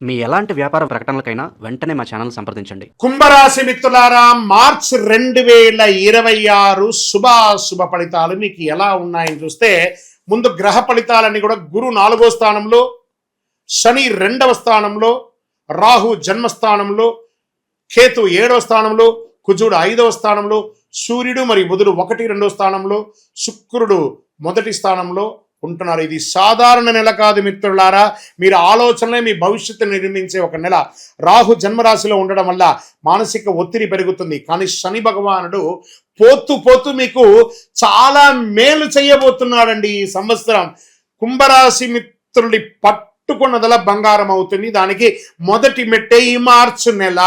మీ ఎలాంటి వ్యాపార ప్రకటనలకైనా వెంటనే మా ఛానల్ సంప్రదించండి. కుంభరాశి మిత్రులారా, మార్చ్ 2026 శుభ ఫలితాలు మీకు ఎలా ఉన్నాయని చూస్తే, ముందు గ్రహ ఫలితాలన్నీ కూడా గురు 4వ స్థానంలో, శని 2వ స్థానంలో, రాహు జన్మస్థానంలో, కేతు 7వ స్థానంలో, కుజుడు 5వ స్థానంలో, సూర్యుడు మరియు బుధుడు 1, 2వ స్థానంలో, శుక్రుడు 1వ స్థానంలో ఉంటున్నారు. ఇది సాధారణ నెల కాదు మిత్రులారా. మీరు ఆలోచనలే మీ భవిష్యత్తును నిర్మించే ఒక నెల. రాహు జన్మరాశిలో ఉండడం వల్ల మానసిక ఒత్తిడి పెరుగుతుంది. కానీ శని భగవానుడు పోతూ మీకు చాలా మేలు చేయబోతున్నాడండి ఈ సంవత్సరం. కుంభరాశి మిత్రుడి పట్టుకున్నదల బంగారం అవుతుంది. దానికి మొదటి మెట్టే ఈ మార్చి నెల.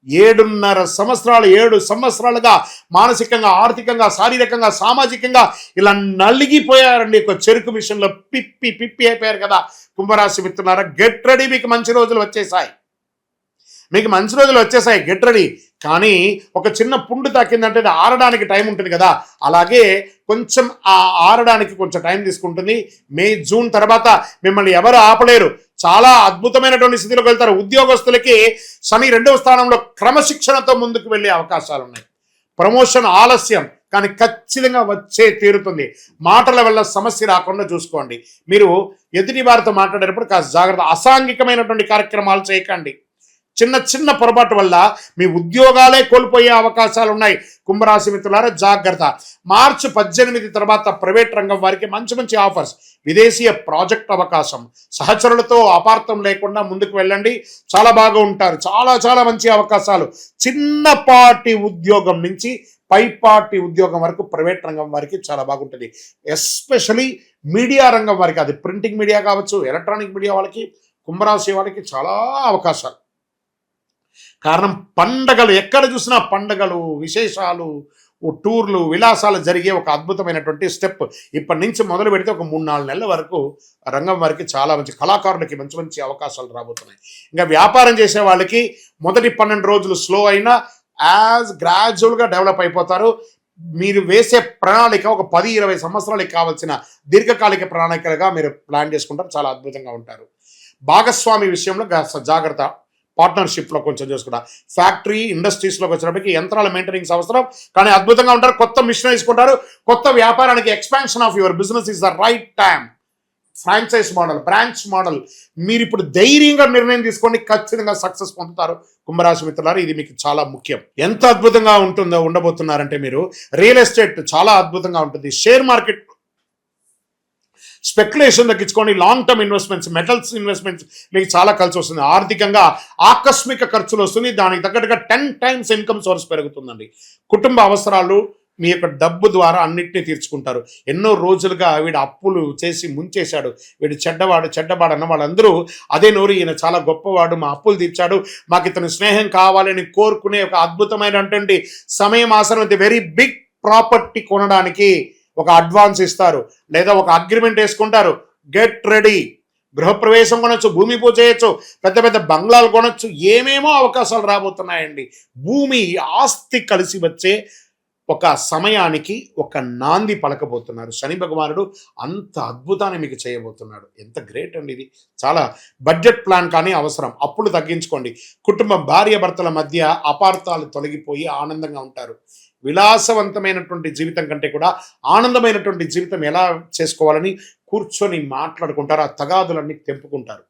7 సంవత్సరాలుగా మానసికంగా, ఆర్థికంగా, శారీరకంగా, సామాజికంగా ఇలా నలిగిపోయారండి. ఒక చెరుకు విషయంలో పిప్పి అయిపోయారు కదా కుంభరాశి మిత్రులారా. గెట్ రెడీ, మీకు మంచి రోజులు వచ్చేసాయి. Get ready. కానీ ఒక చిన్న పుండు తాకిందంటే అది ఆరడానికి టైం ఉంటుంది కదా, అలాగే కొంచెం ఆరడానికి కొంచెం టైం తీసుకుంటుంది. మే, జూన్ తర్వాత మిమ్మల్ని ఎవరు ఆపలేరు. చాలా అద్భుతమైనటువంటి స్థితిలోకి వెళ్తారు. ఉద్యోగస్తులకి శని 2వ స్థానంలో క్రమశిక్షణతో ముందుకు వెళ్ళే అవకాశాలు ఉన్నాయి. ప్రమోషన్ ఆలస్యం కానీ ఖచ్చితంగా వచ్చే తీరుతుంది. మాటల వల్ల సమస్య రాకుండా చూసుకోండి. మీరు ఎదుటి వారితో మాట్లాడేటప్పుడు కాస్త జాగ్రత్త. అసాంఘికమైనటువంటి కార్యక్రమాలు చేయకండి. చిన్న పొరపాటు వల్ల మీ ఉద్యోగాలే కోల్పోయే అవకాశాలు ఉన్నాయి. కుంభరాశి మిత్రులారా జాగ్రత్త. మార్చి 18 తర్వాత ప్రైవేట్ రంగం వారికి మంచి ఆఫర్స్, విదేశీయ ప్రాజెక్ట్ అవకాశం, సహచరులతో అపార్థం లేకుండా ముందుకు వెళ్ళండి. చాలా బాగా ఉంటారు. చాలా మంచి అవకాశాలు. చిన్నపాటి ఉద్యోగం నుంచి పైపాటి ఉద్యోగం వరకు ప్రైవేట్ రంగం వారికి చాలా బాగుంటుంది. ఎస్పెషలీ మీడియా రంగం వారికి, అది ప్రింటింగ్ మీడియా కావచ్చు, ఎలక్ట్రానిక్ మీడియా వాళ్ళకి, కుంభరాశి వారికి చాలా అవకాశాలు. కారణం పండగలు, ఎక్కడ చూసినా పండగలు, విశేషాలు, టూర్లు, విలాసాలు జరిగే ఒక అద్భుతమైనటువంటి స్టెప్. ఇప్పటి నుంచి మొదలు పెడితే ఒక 3-4 నెలల వరకు రంగం వారికి చాలా మంచి, కళాకారులకి మంచి అవకాశాలు రాబోతున్నాయి. ఇంకా వ్యాపారం చేసే వాళ్ళకి మొదటి 12 రోజులు స్లో అయినా గ్రాడ్యువల్గా డెవలప్ అయిపోతారు. మీరు వేసే ప్రణాళిక ఒక 10-20 సంవత్సరాలకి కావాల్సిన దీర్ఘకాలిక ప్రణాళికలుగా మీరు ప్లాన్ చేసుకుంటారు. చాలా అద్భుతంగా ఉంటారు. భాగస్వామి విషయంలో జాగ్రత్త. పార్ట్నర్షిప్లో కొంచెం చేసుకుంటా. ఫ్యాక్టరీ, ఇండస్ట్రీస్లోకి వచ్చినప్పటికీ యంత్రాల మెయింటెనెన్స్ అవసరం, కానీ అద్భుతంగా ఉంటారు. కొత్త మిషన్ తీసుకుంటారు. కొత్త వ్యాపారానికి expansion of your business is the right time. Franchise model, branch model, మీరు ఇప్పుడు ధైర్యంగా నిర్ణయం తీసుకోండి. ఖచ్చితంగా సక్సెస్ పొందుతారు కుంభరాశి మిత్రులారా. ఇది మీకు చాలా ముఖ్యం. ఎంత అద్భుతంగా ఉండబోతున్నారంటే మీరు రియల్ ఎస్టేట్ చాలా అద్భుతంగా ఉంటుంది. షేర్ మార్కెట్ స్పెక్యులేషన్ తగ్గించుకోండి. Long term investments, metals investments మీకు చాలా కలిసి వస్తుంది. ఆర్థికంగా ఆకస్మిక ఖర్చులు వస్తుంది. దానికి తగ్గట్టుగా 10 times ఇన్కమ్ సోర్స్ పెరుగుతుందండి. కుటుంబ అవసరాలు మీ యొక్క డబ్బు ద్వారా అన్నింటినీ తీర్చుకుంటారు. ఎన్నో రోజులుగా వీడు అప్పులు చేసి ముంచేశాడు, వీడు చెడ్డవాడు అన్న వాళ్ళందరూ అదే నోరు, ఈయన చాలా గొప్పవాడు, మా అప్పులు తీర్చాడు, మాకు ఇతను స్నేహం కావాలని కోరుకునే ఒక అద్భుతమైనటువంటి సమయం ఆసనం. వెరీ బిగ్ ప్రాపర్టీ కొనడానికి ఒక అడ్వాన్స్ ఇస్తారు, లేదా ఒక అగ్రిమెంట్ వేసుకుంటారు. Get ready. గృహప్రవేశం కొనొచ్చు, భూమి పూజ చేయొచ్చు, పెద్ద బంగ్లాలు కొనొచ్చు. ఏమేమో అవకాశాలు రాబోతున్నాయండి. భూమి, ఆస్తి కలిసి వచ్చే ఒక సమయానికి ఒక నాంది పలకబోతున్నారు. శని భగవానుడు అంత అద్భుతాన్ని మీకు చేయబోతున్నాడు. ఎంత గ్రేట్ అండి ఇది. చాలా బడ్జెట్ ప్లాన్ కానీ అవసరం. అప్పులు తగ్గించుకోండి. కుటుంబం, భార్య భర్తల మధ్య అపార్థాలు తొలగిపోయి ఆనందంగా ఉంటారు. విలాసవంతమైనటువంటి జీవితం కంటే కూడా ఆనందమైనటువంటి జీవితం ఎలా చేసుకోవాలని కూర్చొని మాట్లాడుకుంటారు. ఆ తగాదులన్నీ తెంపుకుంటారు.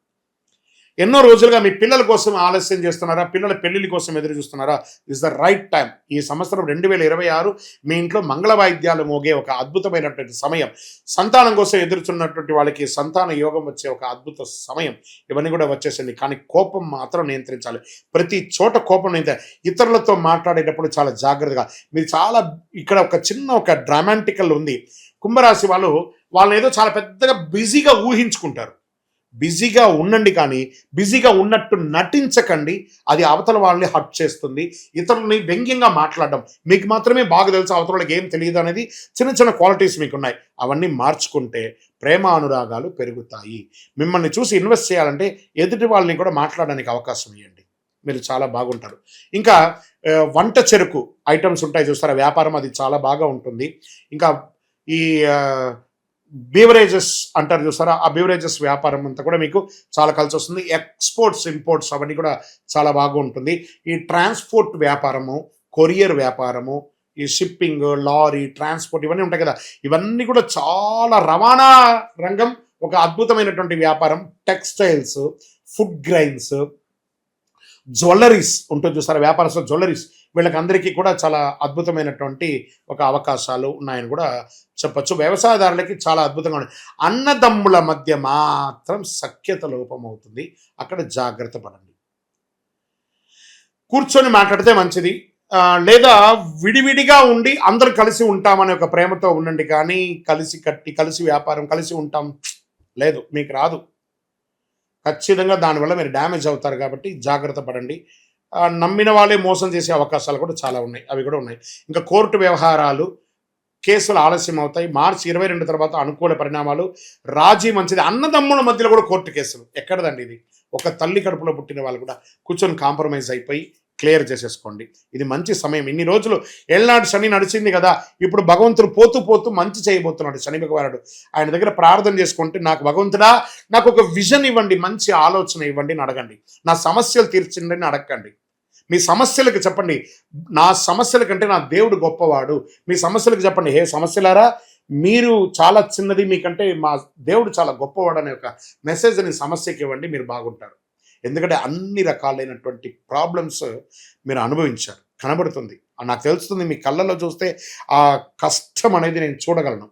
ఎన్నో రోజులుగా మీ పిల్లల కోసం ఆలస్యం చేస్తున్నారా, పిల్లల పెళ్లిళ్ళ కోసం ఎదురు చూస్తున్నారా, ఇస్ ద రైట్ టైం. ఈ సంవత్సరం 2026 మీ ఇంట్లో మంగళ వాయిద్యాలు మోగే ఒక అద్భుతమైనటువంటి సమయం. సంతానం కోసం ఎదురుచున్నటువంటి వాళ్ళకి సంతాన యోగం వచ్చే ఒక అద్భుత సమయం. ఇవన్నీ కూడా వచ్చేసింది. కానీ కోపం మాత్రం నియంత్రించాలి. ప్రతి చోట కోపం ఇతరులతో మాట్లాడేటప్పుడు చాలా జాగ్రత్తగా. మీరు చాలా ఇక్కడ ఒక డ్రామాటికల్ ఉంది. కుంభరాశి వాళ్ళని ఏదో చాలా పెద్దగా బిజీగా ఊహించుకుంటారు. బిజీగా ఉండండి, కానీ బిజీగా ఉన్నట్టు నటించకండి. అది అవతల వాళ్ళని హర్ట్ చేస్తుంది. ఇతరులని వ్యంగ్యంగా మాట్లాడడం, మీకు మాత్రమే బాగా తెలుసు, అవతల వాళ్ళకి ఏం తెలియదు అనేది చిన్న క్వాలిటీస్ మీకు ఉన్నాయి. అవన్నీ మార్చుకుంటే ప్రేమ అనురాగాలు పెరుగుతాయి. మిమ్మల్ని చూసి ఇన్వెస్ట్ చేయాలంటే ఎదుటి వాళ్ళని కూడా మాట్లాడడానికి అవకాశం ఇవ్వండి. మీరు చాలా బాగుంటారు. ఇంకా వంట చెరుకు ఐటమ్స్ ఉంటాయి చూస్తారా, వ్యాపారం, అది చాలా బాగా ఉంటుంది. ఇంకా ఈ బీవరేజెస్ అంటారు చూసారా, ఆ బీవరేజెస్ వ్యాపారం అంతా కూడా మీకు చాలా కలిసి వస్తుంది. ఎక్స్పోర్ట్స్ ఇంపోర్ట్స్ అవన్నీ కూడా చాలా బాగా ఉంటుంది. ఈ ట్రాన్స్పోర్ట్ వ్యాపారము, కొరియర్ వ్యాపారము, ఈ షిప్పింగ్, లారీ ట్రాన్స్పోర్ట్ ఇవన్నీ ఉంటాయి కదా, ఇవన్నీ కూడా చాలా రవాణా రంగం ఒక అద్భుతమైనటువంటి వ్యాపారం. టెక్స్టైల్స్, ఫుడ్ గ్రైన్స్, జ్యువెలరీస్ ఉంటుంది చూసారా, వ్యాపారస్తులు జ్యువెలరీస్, వీళ్ళకి అందరికీ కూడా చాలా అద్భుతమైనటువంటి ఒక అవకాశాలు ఉన్నాయని కూడా చెప్పచ్చు. వ్యవసాయదారులకి చాలా అద్భుతంగా ఉంది. అన్నదమ్ముల మధ్య మాత్రం సఖ్యత లోపం అవుతుంది, అక్కడ జాగ్రత్త పడండి. కూర్చొని మాట్లాడితే మంచిది, లేదా విడివిడిగా ఉండి అందరు కలిసి ఉంటామనే ఒక ప్రేమతో ఉండండి. కానీ కలిసి కట్టి కలిసి వ్యాపారం కలిసి ఉంటాం లేదు, మీకు రాదు. ఖచ్చితంగా దానివల్ల మీరు డ్యామేజ్ అవుతారు. కాబట్టి జాగ్రత్త పడండి. నమ్మిన వాళ్ళే మోసం చేసే అవకాశాలు కూడా చాలా ఉన్నాయి, అవి కూడా ఉన్నాయి. ఇంకా కోర్టు వ్యవహారాలు, కేసులు ఆలస్యం అవుతాయి. మార్చి 22 తర్వాత అనుకూల పరిణామాలు, రాజీ మంచిది. అన్నదమ్ముల మధ్యలో కూడా కోర్టు కేసులు ఎక్కడదండి ఇది, ఒక తల్లి కడుపులో పుట్టిన వాళ్ళు కూడా కూర్చొని కాంప్రమైజ్ అయిపోయి క్లియర్ చేసేసుకోండి. ఇది మంచి సమయం. ఇన్ని రోజులు ఏళ్ళనాడు శని నడిచింది కదా, ఇప్పుడు భగవంతుడు పోతూ పోతూ మంచి చేయబోతున్నాడు శని భగవానుడు. ఆయన దగ్గర ప్రార్థన చేసుకుంటే, నాకు భగవంతుడా నాకు ఒక విజన్ ఇవ్వండి, మంచి ఆలోచన ఇవ్వండి అని అడగండి. నా సమస్యలు తీర్చండి అని అడగండి. మీ సమస్యలకు చెప్పండి, నా సమస్యల కంటే నా దేవుడు గొప్పవాడు. మీ సమస్యలకు చెప్పండి, హే సమస్యలారా మీరు చాలా చిన్నది, మీకంటే మా దేవుడు చాలా గొప్పవాడు అనే ఒక మెసేజ్ని సమస్యకి ఇవ్వండి, మీరు బాగుంటారు. ఎందుకంటే అన్ని రకాలైనటువంటి ప్రాబ్లమ్స్ మీరు అనుభవించారు, కనబడుతుంది, నాకు తెలుస్తుంది. మీ కళ్ళల్లో చూస్తే ఆ కష్టం అనేది నేను చూడగలను.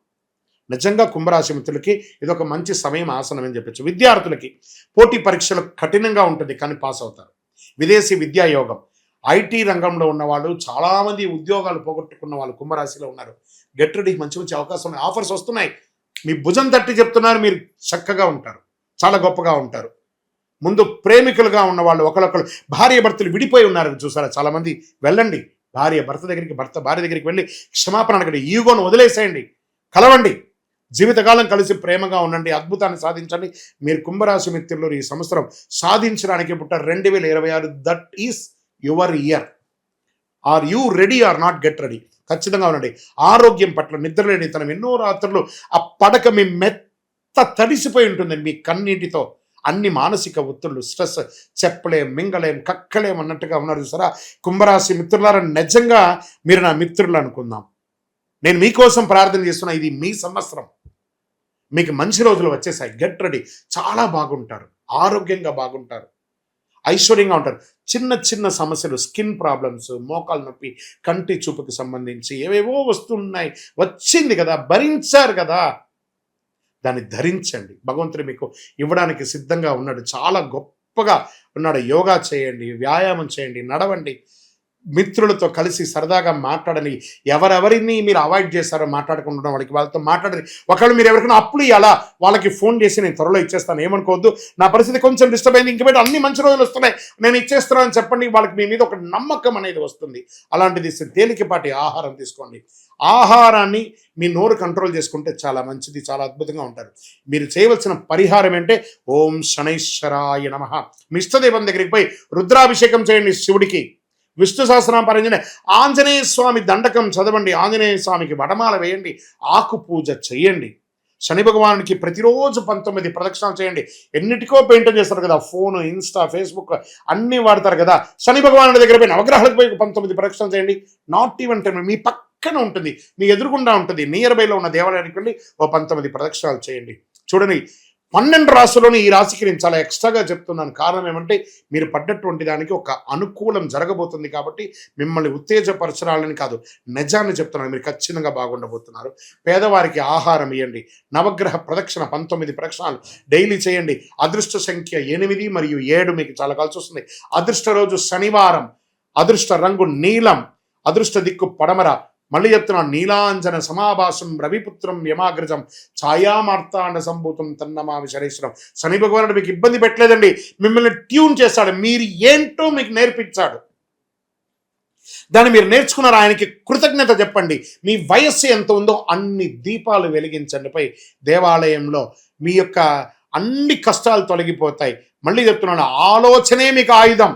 నిజంగా కుంభరాశి మిత్రులకి ఇది ఒక మంచి సమయం, ఆసనం అని చెప్పచ్చు. విద్యార్థులకి పోటీ పరీక్షలు కఠినంగా ఉంటుంది, కానీ పాస్ అవుతారు. విదేశీ విద్యా యోగం, ఐటీ రంగంలో ఉన్నవాళ్ళు, చాలామంది ఉద్యోగాలు పోగొట్టుకున్న వాళ్ళు కుంభరాశిలో ఉన్నారు. గెట్ రెడీ, మంచి మంచి అవకాశం ఉన్నాయి, ఆఫర్స్ వస్తున్నాయి. మీ భుజం తట్టి చెప్తున్నారు, మీరు చక్కగా ఉంటారు, చాలా గొప్పగా ఉంటారు. ముందు ప్రేమికులుగా ఉన్న వాళ్ళు ఒకరొకరు భార్య భర్తలు విడిపోయి ఉన్నారు చూసారా చాలామంది, వెళ్ళండి భార్య భర్త దగ్గరికి, భర్త భార్య దగ్గరికి వెళ్ళి క్షమాపణ అడగండి, ఈగోను వదిలేసేయండి, కలవండి, జీవితకాలం కలిసి ప్రేమగా ఉండండి, అద్భుతాన్ని సాధించండి. మీరు కుంభరాశి మిత్రులు ఈ సంవత్సరం సాధించడానికి పుట్టారు. 2026 that is your year. Are you ready or not, get ready. ఖచ్చితంగా ఉండండి. ఆరోగ్యం పట్ల నిద్రలేనితనం, ఎన్నో రాత్రులు ఆ పడక మీ మెత్త తడిసిపోయి ఉంటుంది మీ కన్నీటితో. అన్ని మానసిక ఒత్తిళ్ళు, స్ట్రెస్, చెప్పలేం, మింగలేం, కక్కలేం అన్నట్టుగా ఉన్నారు చూసారా కుంభరాశి మిత్రులారా. నిజంగా మీరు నా మిత్రులు అనుకుందాం. నేను మీకోసం ప్రార్థన చేస్తున్నా. ఇది మీ సంవత్సరం, మీకు మంచి రోజులు వచ్చేసాయి. Get ready. చాలా బాగుంటారు, ఆరోగ్యంగా బాగుంటారు, ఐశ్వర్యంగా ఉంటారు. చిన్న చిన్న సమస్యలు, స్కిన్ ప్రాబ్లమ్స్, మోకాలు నొప్పి, కంటి చూపుకి సంబంధించి ఏవేవో వస్తున్నాయి, వచ్చింది కదా, భరించారు కదా, దాన్ని ధరించండి. భగవంతుడు మీకు ఇవ్వడానికి సిద్ధంగా ఉన్నాడు, చాలా గొప్పగా ఉన్నాడు. యోగా చేయండి, వ్యాయామం చేయండి, నడవండి, మిత్రులతో కలిసి సరదాగా మాట్లాడని. ఎవరెవరిని మీరు అవాయిడ్ చేస్తారో మాట్లాడకుండా వాళ్ళతో మాట్లాడని. ఒకవేళ మీరు ఎవరికైనా అప్పులు ఇవ్వాలా, వాళ్ళకి ఫోన్ చేసి నేను త్వరలో ఇచ్చేస్తాను, ఏమనుకోవద్దు, నా పరిస్థితి కొంచెం డిస్టర్బ్ అయింది, ఇంక అన్ని మంచి రోజులు వస్తున్నాయి, నేను ఇచ్చేస్తున్నాను అని చెప్పండి. వాళ్ళకి మీ మీద ఒక నమ్మకం అనేది వస్తుంది. అలాంటిది తేలికపాటి ఆహారం తీసుకోండి. ఆహారాన్ని మీ నోరు కంట్రోల్ చేసుకుంటే చాలా మంచిది, చాలా అద్భుతంగా ఉంటారు. మీరు చేయవలసిన పరిహారం ఏంటంటే, ఓం శనైశ్వరాయ నమః. మీ ఇష్టదేవం దగ్గరికి పోయి రుద్రాభిషేకం చేయండి శివుడికి. విష్ణు సహస్రనామ పారాయణ, ఆంజనేయ స్వామి దండకం చదవండి, ఆంజనేయ స్వామికి వడమాల వేయండి, ఆకు పూజ చేయండి. శని భగవానుడికి ప్రతిరోజు 19 ప్రదక్షిణాలు చేయండి. ఎన్నిటికో పెయింటింగ్ చేస్తారు కదా, ఫోన్, ఇన్స్టా, ఫేస్బుక్ అన్నీ వాడతారు కదా. శని భగవానుడి దగ్గర పోయి నవగ్రహాలకు పోయి 19 ప్రదక్షిణాలు చేయండి. నాట్ ఈవెన్ 10, మీ పక్కన ఉంటుంది, మీ ఎదురుగుండా ఉంటుంది, నియర్ బైలో ఉన్న దేవాలయానికి వెళ్ళి 19 ప్రదక్షిణాలు చేయండి. చూడండి, 12 రాశుల్లోని ఈ రాశికి నేను చాలా ఎక్స్ట్రాగా చెప్తున్నాను. కారణం ఏమంటే, మీరు పడ్డటువంటి దానికి ఒక అనుకూలం జరగబోతుంది కాబట్టి మిమ్మల్ని ఉత్తేజపరచడాలని కాదు, నిజాన్ని చెప్తున్నాను. మీరు ఖచ్చితంగా బాగుండబోతున్నారు. పేదవారికి ఆహారం ఇవ్వండి. నవగ్రహ ప్రదక్షిణ 19 ప్రదక్షిణాలు డైలీ చేయండి. అదృష్ట సంఖ్య 8 మరియు 7 మీకు చాలా కలిసి వస్తుంది. అదృష్ట రోజు శనివారం, అదృష్ట రంగు నీలం, అదృష్ట దిక్కు పడమర. మళ్ళీ చెప్తున్నాను, నీలాంజన సమాభాసం రవిపుత్రం యమాగ్రజం ఛాయామార్తాండ సంభూతం తన్నమావి శనేశ్వరం. శని భగవానుడు మీకు ఇబ్బంది పెట్టలేదండి, మిమ్మల్ని ట్యూన్ చేస్తాడు, మీరు ఏంటో మీకు నేర్పించాడు. దాన్ని మీరు నేర్చుకున్నారు. ఆయనకి కృతజ్ఞత చెప్పండి. మీ వయస్సు ఎంత ఉందో అన్ని దీపాలు వెలిగించండి పై దేవాలయంలో. మీ యొక్క అన్ని కష్టాలు తొలగిపోతాయి. మళ్ళీ చెప్తున్నాను, ఆలోచనే మీకు ఆయుధం.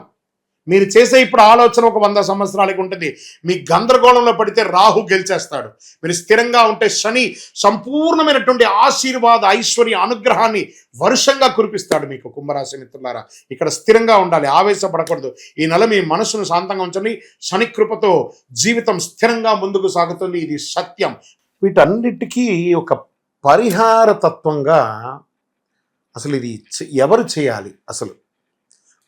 మీరు చేసే ఇప్పుడు ఆలోచన ఒక 100 సంవత్సరాలకి ఉంటుంది. మీ గందరగోళంలో పడితే రాహు గెలిచేస్తాడు. మీరు స్థిరంగా ఉంటే శని సంపూర్ణమైనటువంటి ఆశీర్వాద ఐశ్వర్య అనుగ్రహాన్ని వర్షంగా కురిపిస్తాడు మీకు. కుంభరాశి మిత్రులారా, ఇక్కడ స్థిరంగా ఉండాలి, ఆవేశపడకూడదు. ఈ నెల మీ మనసును శాంతంగా ఉంచండి. శని కృపతో జీవితం స్థిరంగా ముందుకు సాగుతుంది. ఇది సత్యం. వీటన్నిటికీ ఒక పరిహార తత్వంగా అసలు ఇది ఎవరు చేయాలి? అసలు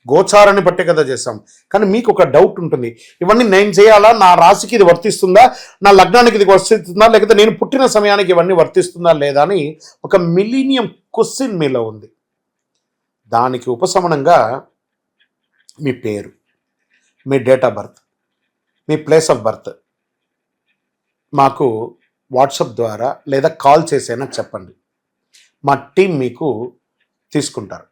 గోచారాన్ని బట్టే కదా చేస్తాం. కానీ మీకు ఒక డౌట్ ఉంటుంది, ఇవన్నీ నేను చేయాలా, నా రాశికి ఇది వర్తిస్తుందా, నా లగ్నానికి ఇది వర్తిస్తుందా, లేకపోతే నేను పుట్టిన సమయానికి ఇవన్నీ వర్తిస్తుందా లేదా అని ఒక మిలీనియం క్వశ్చన్ మీలో ఉంది. దానికి ఉపశమనంగా మీ పేరు, మీ డేట్ ఆఫ్ బర్త్, మీ ప్లేస్ ఆఫ్ బర్త్ మాకు వాట్సాప్ ద్వారా లేదా కాల్ చేసైనా చెప్పండి. మా టీం మీకు తీసుకుంటారు.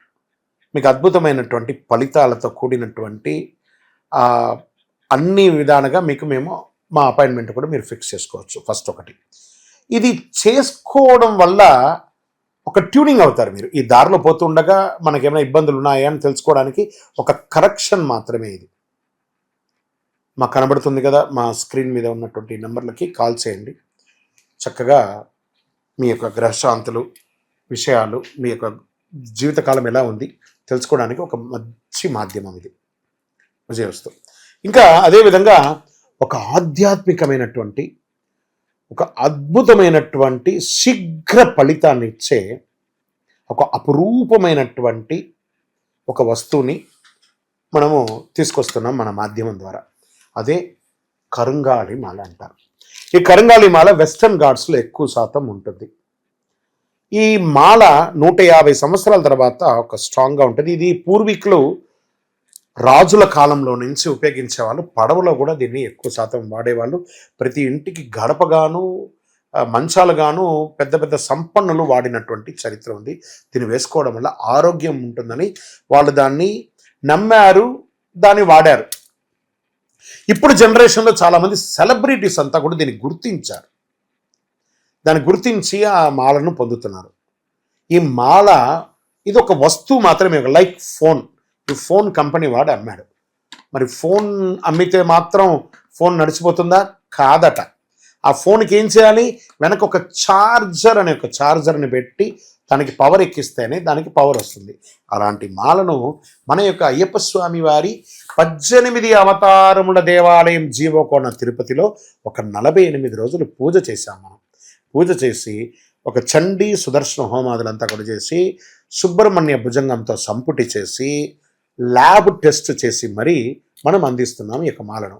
మీకు అద్భుతమైనటువంటి ఫలితాలతో కూడినటువంటి అన్ని విధాలుగా మేము మా అపాయింట్మెంట్ కూడా మీరు ఫిక్స్ చేసుకోవచ్చు. ఫస్ట్ ఒకటి, ఇది చేసుకోవడం వల్ల ఒక ట్యూనింగ్ అవుతారు మీరు. ఈ దారిలో పోతుండగా మనకేమైనా ఇబ్బందులు ఉన్నాయా అని తెలుసుకోవడానికి ఒక కరెక్షన్ మాత్రమే ఇది. మాకు కనబడుతుంది కదా, మా స్క్రీన్ మీద ఉన్నటువంటి నెంబర్లకి కాల్ చేయండి. చక్కగా మీ యొక్క గ్రహశాంతులు విషయాలు, మీ యొక్క జీవితకాలం ఎలా ఉంది తెలుసుకోవడానికి ఒక మంచి మాధ్యమం ఇది. విజయవస్తు. ఇంకా అదేవిధంగా ఒక ఆధ్యాత్మికమైనటువంటి ఒక అద్భుతమైనటువంటి శీఘ్ర ఫలితాన్ని ఇచ్చే ఒక అపురూపమైనటువంటి ఒక వస్తువుని మనము తీసుకొస్తున్నాం మన మాధ్యమం ద్వారా. అదే కరుంగాళి మాల అంటారు. ఈ కరుంగాళి మాల వెస్టర్న్ ఘాట్స్లో ఎక్కువ శాతం ఉంటుంది. ఈ మాల 150 సంవత్సరాల తర్వాత ఒక స్ట్రాంగ్గా ఉంటుంది. ఇది పూర్వీకులు రాజుల కాలంలో నుంచి ఉపయోగించేవాళ్ళు. పడవలో కూడా దీన్ని ఎక్కువ శాతం వాడేవాళ్ళు. ప్రతి ఇంటికి గడపగాను మంచాలుగాను పెద్ద పెద్ద సంపన్నులు వాడినటువంటి చరిత్ర ఉంది. దీన్ని వేసుకోవడం వల్ల ఆరోగ్యం ఉంటుందని వాళ్ళు దాన్ని నమ్మారు, దాన్ని వాడారు. ఇప్పుడు జనరేషన్లో చాలామంది సెలబ్రిటీస్ అంతా కూడా దీన్ని గుర్తించారు. దాన్ని గుర్తించి ఆ మాలను పొందుతున్నారు. ఈ మాల ఇది ఒక వస్తువు మాత్రమే, లైక్ ఫోన్. ఈ ఫోన్ కంపెనీ వాడు అమ్మాడు. మరి ఫోన్ అమ్మితే మాత్రం ఫోన్ నడిచిపోతుందా? కాదట. ఆ ఫోన్కి ఏం చేయాలి? వెనక ఒక ఛార్జర్ అనే ఒక ఛార్జర్ని పెట్టి దానికి పవర్ ఎక్కిస్తేనే దానికి పవర్ వస్తుంది. అలాంటి మాలను మన యొక్క అయ్యప్ప స్వామి వారి 18 అవతారముల దేవాలయం జీవకోణ తిరుపతిలో ఒక 48 రోజులు పూజ చేశాం మనం. పూజ చేసి ఒక చండీ సుదర్శన హోమాదులంతా కూడా చేసి సుబ్రహ్మణ్య భుజంగంతో సంపుటి చేసి ల్యాబ్ టెస్ట్ చేసి మరీ మనం అందిస్తున్నాం ఈ యొక్క మాలను.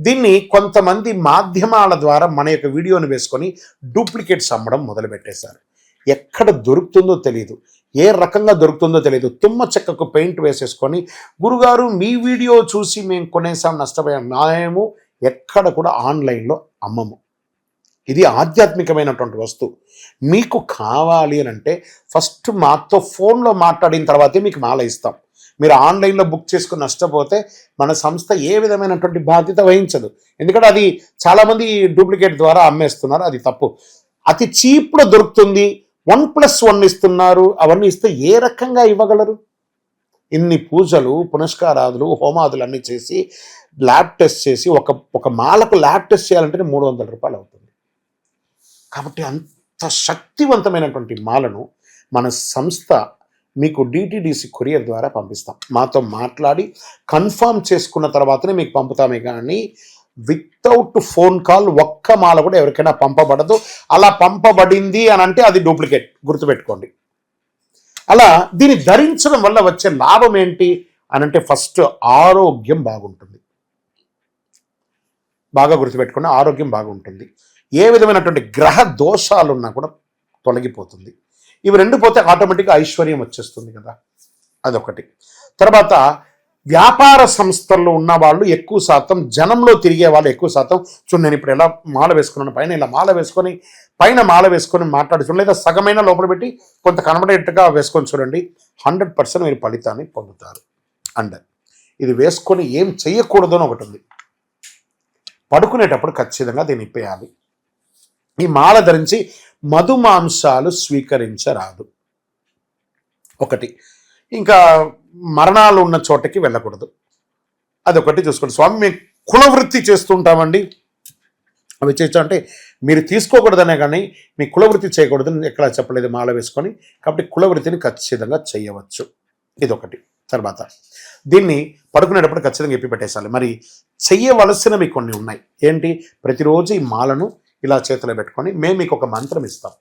దీన్ని కొంతమంది మాధ్యమాల ద్వారా మన యొక్క వీడియోని వేసుకొని డూప్లికేట్స్ అమ్మడం మొదలుపెట్టేశారు. ఎక్కడ దొరుకుతుందో తెలియదు, ఏ రకంగా దొరుకుతుందో తెలియదు. తుమ్మ చెక్కకు పెయింట్ వేసేసుకొని గురుగారు మీ వీడియో చూసి మేము కొనేసాం, నష్టపోయాం. మేము ఎక్కడ కూడా ఆన్లైన్లో అమ్మము. ఇది ఆధ్యాత్మికమైనటువంటి వస్తువు. మీకు కావాలి అని అంటే ఫస్ట్ మాతో ఫోన్లో మాట్లాడిన తర్వాతే మీకు మాల ఇస్తాం. మీరు ఆన్లైన్లో బుక్ చేసుకుని నష్టపోతే మన సంస్థ ఏ విధమైనటువంటి బాధ్యత వహించదు. ఎందుకంటే అది చాలామంది డూప్లికేట్ ద్వారా అమ్మేస్తున్నారు, అది తప్పు. అతి చీప్లో దొరుకుతుంది, 1+1 ఇస్తున్నారు. అవన్నీ ఇస్తే ఏ రకంగా ఇవ్వగలరు? ఇన్ని పూజలు పునస్కారాదులు హోమాదులు అన్నీ చేసి ల్యాబ్ టెస్ట్ చేసి ఒక మాలకు ల్యాబ్ టెస్ట్ చేయాలంటే 300 రూపాయలు అవుతుంది. కాబట్టి అంత శక్తివంతమైనటువంటి మాలను మన సంస్థ మీకు డిటిడిసి కొరియర్ ద్వారా పంపిస్తాం. మాతో మాట్లాడి కన్ఫర్మ్ చేసుకున్న తర్వాతనే మీకు పంపుతామే కానీ వితౌట్ ఫోన్ కాల్ ఒక్క మాల కూడా ఎవరికైనా పంపబడదు. అలా పంపబడింది అని అంటే అది డూప్లికేట్, గుర్తుపెట్టుకోండి. అలా దీన్ని ధరించడం వల్ల వచ్చే లాభం ఏంటి అని అంటే ఫస్ట్ ఆరోగ్యం బాగుంటుంది. బాగా గుర్తుపెట్టుకోండి, ఆరోగ్యం బాగుంటుంది. ఏ విధమైనటువంటి గ్రహ దోషాలున్నా కూడా తొలగిపోతుంది. ఇవి రెండు పోతే ఆటోమేటిక్గా ఐశ్వర్యం వచ్చేస్తుంది కదా, అదొకటి. తర్వాత వ్యాపార సంస్థల్లో ఉన్న వాళ్ళు ఎక్కువ శాతం, జనంలో తిరిగే వాళ్ళు ఎక్కువ శాతం, చూడండి నేను ఇప్పుడు ఎలా మాల వేసుకున్నాను, పైన ఇలా మాల వేసుకొని పైన మాల వేసుకొని మాట్లాడుతున్నాను, లేదా సగమైన లోపల పెట్టి కొంత కనబడేట్టుగా వేసుకొని చూడండి, 100% మీరు ఫలితాన్ని పొందుతారు. అండ్ ఇది వేసుకొని ఏం చెయ్యకూడదు అని ఒకటి ఉంది. పడుకునేటప్పుడు ఖచ్చితంగా దీన్ని ఇప్పేయాలి. ఈ మాల ధరించి మధుమాంసాలు స్వీకరించరాదు ఒకటి. ఇంకా మరణాలు ఉన్న చోటకి వెళ్ళకూడదు, అదొకటి చూసుకోండి. స్వామి మేము కులవృత్తి చేస్తుంటామండి, అవి చేయొచ్చు అంటే మీరు తీసుకోకూడదనే కానీ మీ కులవృత్తి చేయకూడదని ఎక్కడ చెప్పలేదు మాల వేసుకొని. కాబట్టి కులవృత్తిని ఖచ్చితంగా చేయవచ్చు. ఇదొకటి. తర్వాత దీన్ని పడుకునేటప్పుడు ఖచ్చితంగా ఎప్పి పెట్టేసాలి. మరి చెయ్యవలసినవి కొన్ని ఉన్నాయి. ఏంటి? ప్రతిరోజు ఈ మాలను ఇలా చేతిలో పెట్టుకొని మేము మీకు ఒక మంత్రం ఇస్తాం.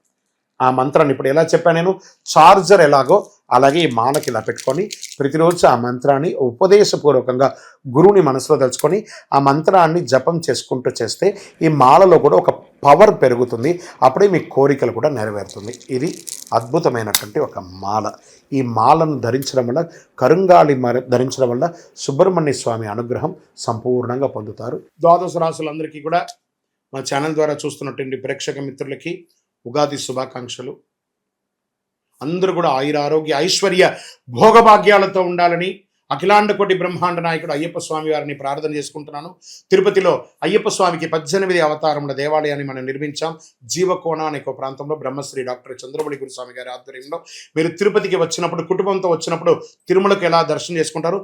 ఆ మంత్రాన్ని ఇప్పుడు ఎలా చెప్పాను నేను, చార్జర్ ఎలాగో అలాగే ఈ మాలకి ఇలా పెట్టుకొని ప్రతిరోజు ఆ మంత్రాన్ని ఉపదేశపూర్వకంగా గురువుని మనసులో తెలుసుకొని ఆ మంత్రాన్ని జపం చేసుకుంటూ చేస్తే ఈ మాలలో కూడా ఒక పవర్ పెరుగుతుంది. అప్పుడే మీ కోరికలు కూడా నెరవేరుతుంది. ఇది అద్భుతమైనటువంటి ఒక మాల. ఈ మాలను ధరించడం వల్ల, కరుంగాళి ధరించడం వల్ల సుబ్రహ్మణ్య స్వామి అనుగ్రహం సంపూర్ణంగా పొందుతారు. ద్వాదశ రాశులందరికీ కూడా మా ఛానల్ ద్వారా చూస్తున్నటువంటి ప్రేక్షక మిత్రులకి ఉగాది శుభాకాంక్షలు. అందరూ కూడా ఆయుర ఆరోగ్య ఐశ్వర్య భోగభాగ్యాలతో ఉండాలని అఖిలాండ కోటి బ్రహ్మాండ నాయకుడు అయ్యప్ప స్వామి వారిని ప్రార్థన చేసుకుంటున్నాను. తిరుపతిలో అయ్యప్ప స్వామికి 18 అవతారముల దేవాలయాన్ని మనం నిర్మించాం. జీవకోణ అనే ఒక ప్రాంతంలో బ్రహ్మశ్రీ డాక్టర్ చంద్రమౌళి గురుస్వామి గారి ఆధ్వర్యంలో. మీరు తిరుపతికి వచ్చినప్పుడు, కుటుంబంతో వచ్చినప్పుడు తిరుమలకు ఎలా దర్శనం చేసుకుంటారు,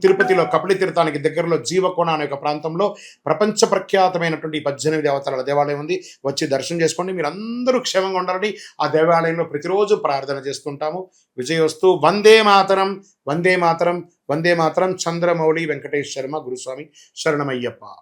తిరుపతిలో కపిలి తీర్థానికి దగ్గరలో జీవకోణ అనే ఒక ప్రాంతంలో ప్రపంచ ప్రఖ్యాతమైనటువంటి 18 అవతారాల దేవాలయం ఉంది. వచ్చి దర్శనం చేసుకోండి. మీరు అందరూ క్షేమంగా ఉండాలని ఆ దేవాలయంలో ప్రతిరోజు ప్రార్థన చేస్తుంటాము. విజయోస్తు. వందే మాతరం, వందే మాతరం, వందే మాతరం. చంద్రమౌళి వెంకటేష్ శర్మ గురుస్వామి. శరణమయ్యప్ప.